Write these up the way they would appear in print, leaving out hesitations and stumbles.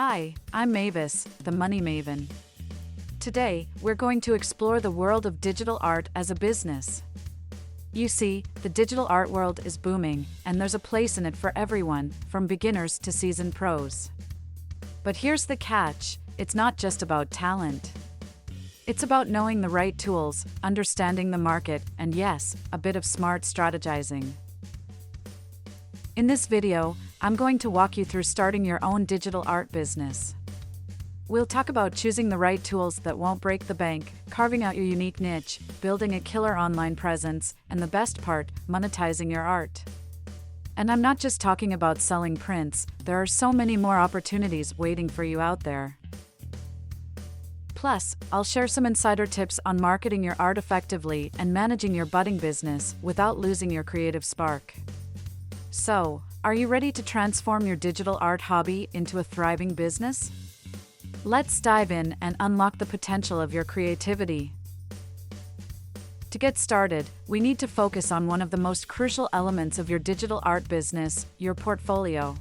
Hi, I'm Mavis, the Money Maven. Today, we're going to explore the world of digital art as a business. You see, the digital art world is booming, and there's a place in it for everyone, from beginners to seasoned pros. But here's the catch, it's not just about talent. It's about knowing the right tools, understanding the market, and yes, a bit of smart strategizing. In this video, I'm going to walk you through starting your own digital art business. We'll talk about choosing the right tools that won't break the bank, carving out your unique niche, building a killer online presence, and the best part, monetizing your art. And I'm not just talking about selling prints, there are so many more opportunities waiting for you out there. Plus, I'll share some insider tips on marketing your art effectively and managing your budding business without losing your creative spark. So, are you ready to transform your digital art hobby into a thriving business? Let's dive in and unlock the potential of your creativity. To get started, we need to focus on one of the most crucial elements of your digital art business, your portfolio.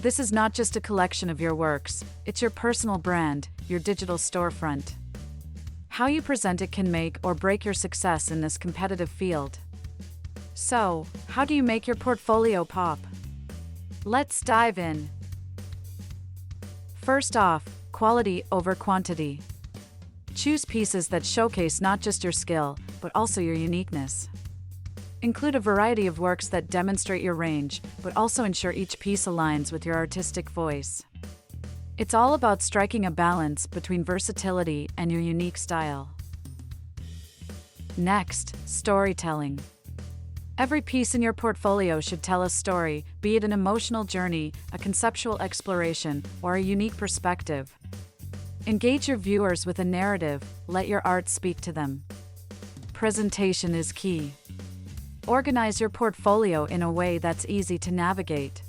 This is not just a collection of your works, it's your personal brand, your digital storefront. How you present it can make or break your success in this competitive field. So, how do you make your portfolio pop? Let's dive in. First off, quality over quantity. Choose pieces that showcase not just your skill, but also your uniqueness. Include a variety of works that demonstrate your range, but also ensure each piece aligns with your artistic voice. It's all about striking a balance between versatility and your unique style. Next, storytelling. Every piece in your portfolio should tell a story, be it an emotional journey, a conceptual exploration, or a unique perspective. Engage your viewers with a narrative, let your art speak to them. Presentation is key. Organize your portfolio in a way that's easy to navigate.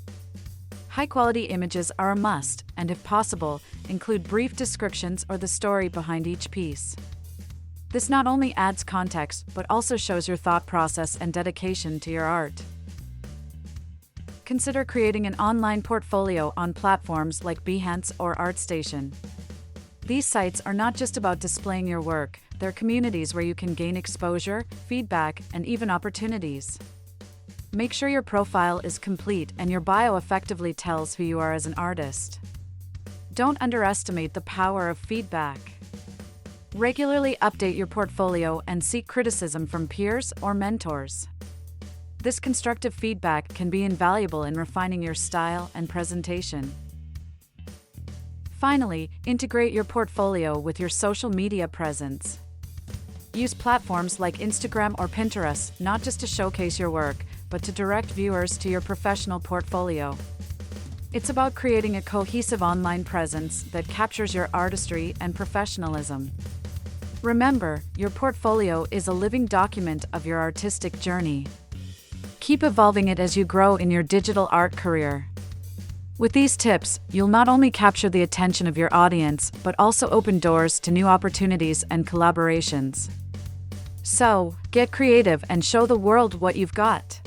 High-quality images are a must, and if possible, include brief descriptions or the story behind each piece. This not only adds context, but also shows your thought process and dedication to your art. Consider creating an online portfolio on platforms like Behance or ArtStation. These sites are not just about displaying your work, they're communities where you can gain exposure, feedback, and even opportunities. Make sure your profile is complete and your bio effectively tells who you are as an artist. Don't underestimate the power of feedback. Regularly update your portfolio and seek criticism from peers or mentors. This constructive feedback can be invaluable in refining your style and presentation. Finally, integrate your portfolio with your social media presence. Use platforms like Instagram or Pinterest not just to showcase your work, but to direct viewers to your professional portfolio. It's about creating a cohesive online presence that captures your artistry and professionalism. Remember, your portfolio is a living document of your artistic journey. Keep evolving it as you grow in your digital art career. With these tips, you'll not only capture the attention of your audience, but also open doors to new opportunities and collaborations. So, get creative and show the world what you've got.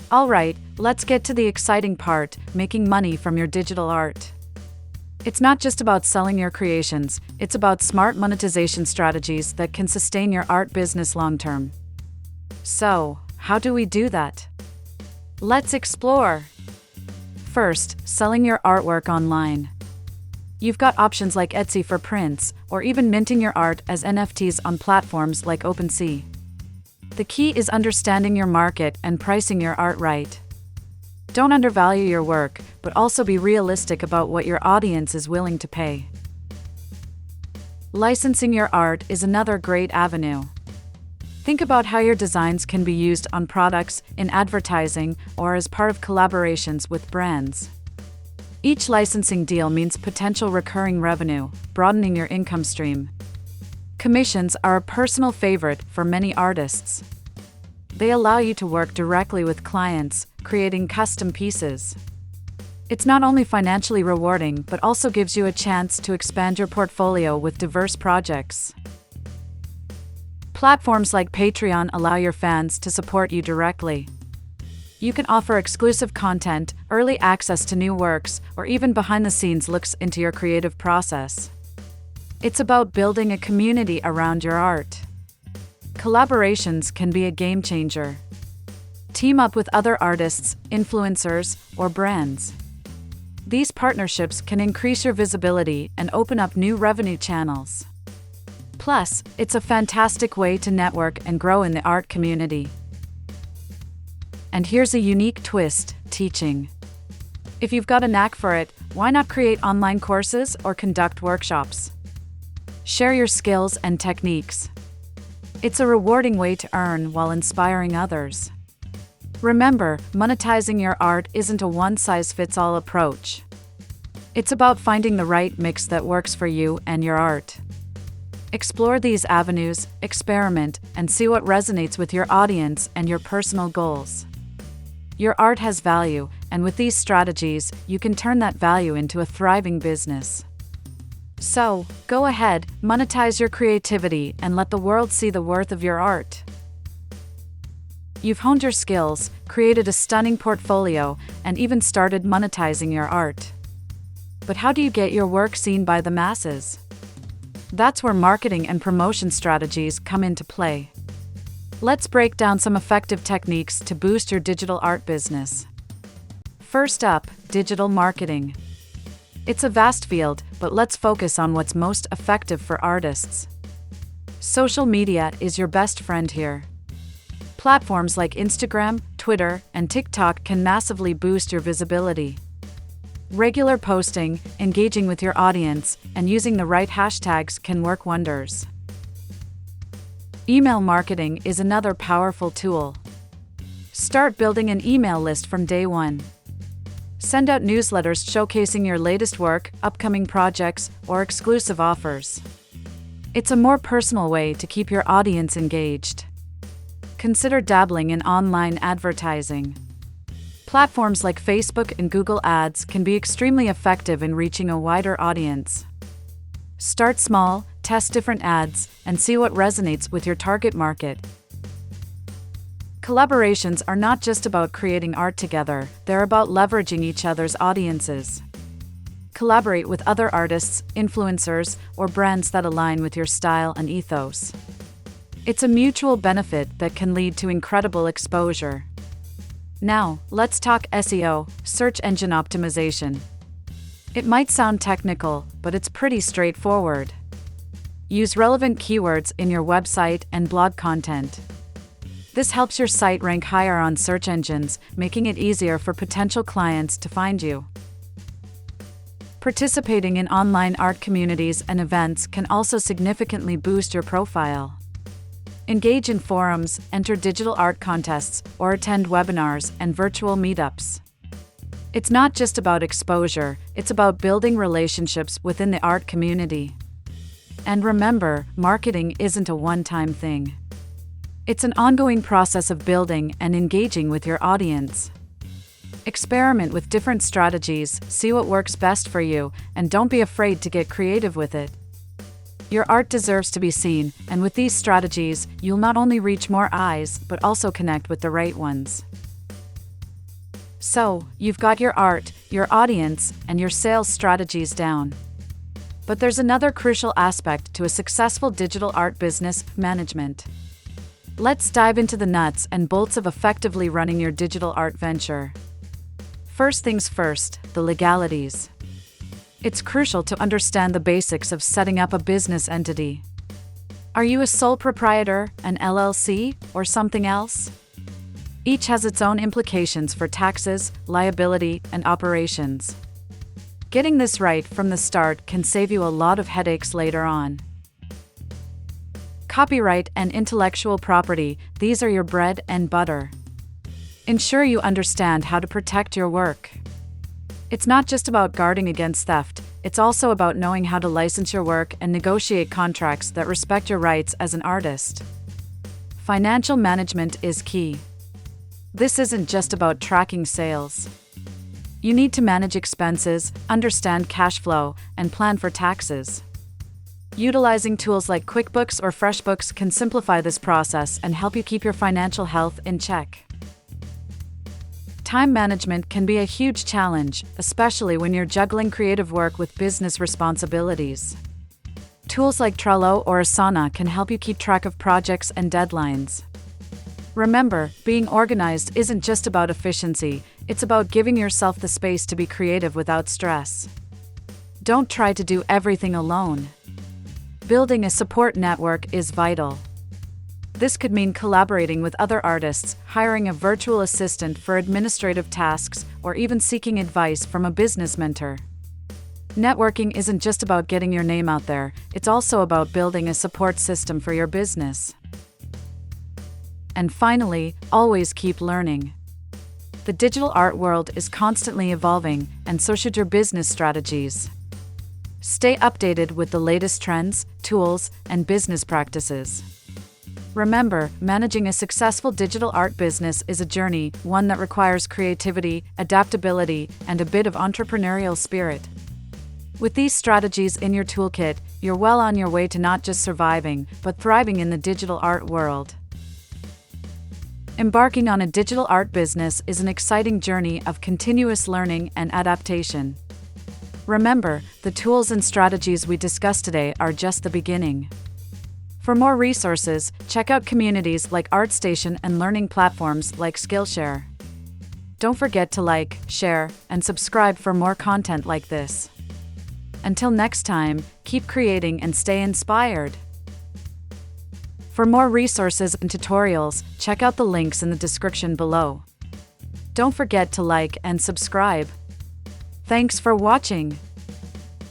Alright, let's get to the exciting part, making money from your digital art. It's not just about selling your creations, it's about smart monetization strategies that can sustain your art business long-term. So, how do we do that? Let's explore. First, selling your artwork online. You've got options like Etsy for prints, or even minting your art as NFTs on platforms like OpenSea. The key is understanding your market and pricing your art right. Don't undervalue your work, but also be realistic about what your audience is willing to pay. Licensing your art is another great avenue. Think about how your designs can be used on products, in advertising, or as part of collaborations with brands. Each licensing deal means potential recurring revenue, broadening your income stream. Commissions are a personal favorite for many artists. They allow you to work directly with clients, creating custom pieces. It's not only financially rewarding, but also gives you a chance to expand your portfolio with diverse projects. Platforms like Patreon allow your fans to support you directly. You can offer exclusive content, early access to new works, or even behind-the-scenes looks into your creative process. It's about building a community around your art. Collaborations can be a game changer. Team up with other artists, influencers, or brands. These partnerships can increase your visibility and open up new revenue channels. Plus, it's a fantastic way to network and grow in the art community. And here's a unique twist: teaching. If you've got a knack for it, why not create online courses or conduct workshops? Share your skills and techniques. It's a rewarding way to earn while inspiring others. Remember, monetizing your art isn't a one-size-fits-all approach. It's about finding the right mix that works for you and your art. Explore these avenues, experiment, and see what resonates with your audience and your personal goals. Your art has value, and with these strategies, you can turn that value into a thriving business. So, go ahead, monetize your creativity, and let the world see the worth of your art. You've honed your skills, created a stunning portfolio, and even started monetizing your art. But how do you get your work seen by the masses? That's where marketing and promotion strategies come into play. Let's break down some effective techniques to boost your digital art business. First up, digital marketing. It's a vast field, but let's focus on what's most effective for artists. Social media is your best friend here. Platforms like Instagram, Twitter, and TikTok can massively boost your visibility. Regular posting, engaging with your audience, and using the right hashtags can work wonders. Email marketing is another powerful tool. Start building an email list from day one. Send out newsletters showcasing your latest work, upcoming projects, or exclusive offers. It's a more personal way to keep your audience engaged. Consider dabbling in online advertising. Platforms like Facebook and Google Ads can be extremely effective in reaching a wider audience. Start small, test different ads, and see what resonates with your target market. Collaborations are not just about creating art together, they're about leveraging each other's audiences. Collaborate with other artists, influencers, or brands that align with your style and ethos. It's a mutual benefit that can lead to incredible exposure. Now, let's talk SEO, search engine optimization. It might sound technical, but it's pretty straightforward. Use relevant keywords in your website and blog content. This helps your site rank higher on search engines, making it easier for potential clients to find you. Participating in online art communities and events can also significantly boost your profile. Engage in forums, enter digital art contests, or attend webinars and virtual meetups. It's not just about exposure, it's about building relationships within the art community. And remember, marketing isn't a one-time thing. It's an ongoing process of building and engaging with your audience. Experiment with different strategies, see what works best for you, and don't be afraid to get creative with it. Your art deserves to be seen, and with these strategies, you'll not only reach more eyes, but also connect with the right ones. So, you've got your art, your audience, and your sales strategies down. But there's another crucial aspect to a successful digital art business: management. Let's dive into the nuts and bolts of effectively running your digital art venture. First things first, the legalities. It's crucial to understand the basics of setting up a business entity. Are you a sole proprietor, an LLC, or something else? Each has its own implications for taxes, liability, and operations. Getting this right from the start can save you a lot of headaches later on. Copyright and intellectual property, these are your bread and butter. Ensure you understand how to protect your work. It's not just about guarding against theft, it's also about knowing how to license your work and negotiate contracts that respect your rights as an artist. Financial management is key. This isn't just about tracking sales. You need to manage expenses, understand cash flow, and plan for taxes. Utilizing tools like QuickBooks or FreshBooks can simplify this process and help you keep your financial health in check. Time management can be a huge challenge, especially when you're juggling creative work with business responsibilities. Tools like Trello or Asana can help you keep track of projects and deadlines. Remember, being organized isn't just about efficiency, it's about giving yourself the space to be creative without stress. Don't try to do everything alone. Building a support network is vital. This could mean collaborating with other artists, hiring a virtual assistant for administrative tasks, or even seeking advice from a business mentor. Networking isn't just about getting your name out there, it's also about building a support system for your business. And finally, always keep learning. The digital art world is constantly evolving, and so should your business strategies. Stay updated with the latest trends, tools, and business practices. Remember, managing a successful digital art business is a journey, one that requires creativity, adaptability, and a bit of entrepreneurial spirit. With these strategies in your toolkit, you're well on your way to not just surviving, but thriving in the digital art world. Embarking on a digital art business is an exciting journey of continuous learning and adaptation. Remember, the tools and strategies we discussed today are just the beginning. For more resources, check out communities like ArtStation and learning platforms like Skillshare. Don't forget to like, share, and subscribe for more content like this. Until next time, keep creating and stay inspired. For more resources and tutorials, check out the links in the description below. Don't forget to like and subscribe. Thanks for watching.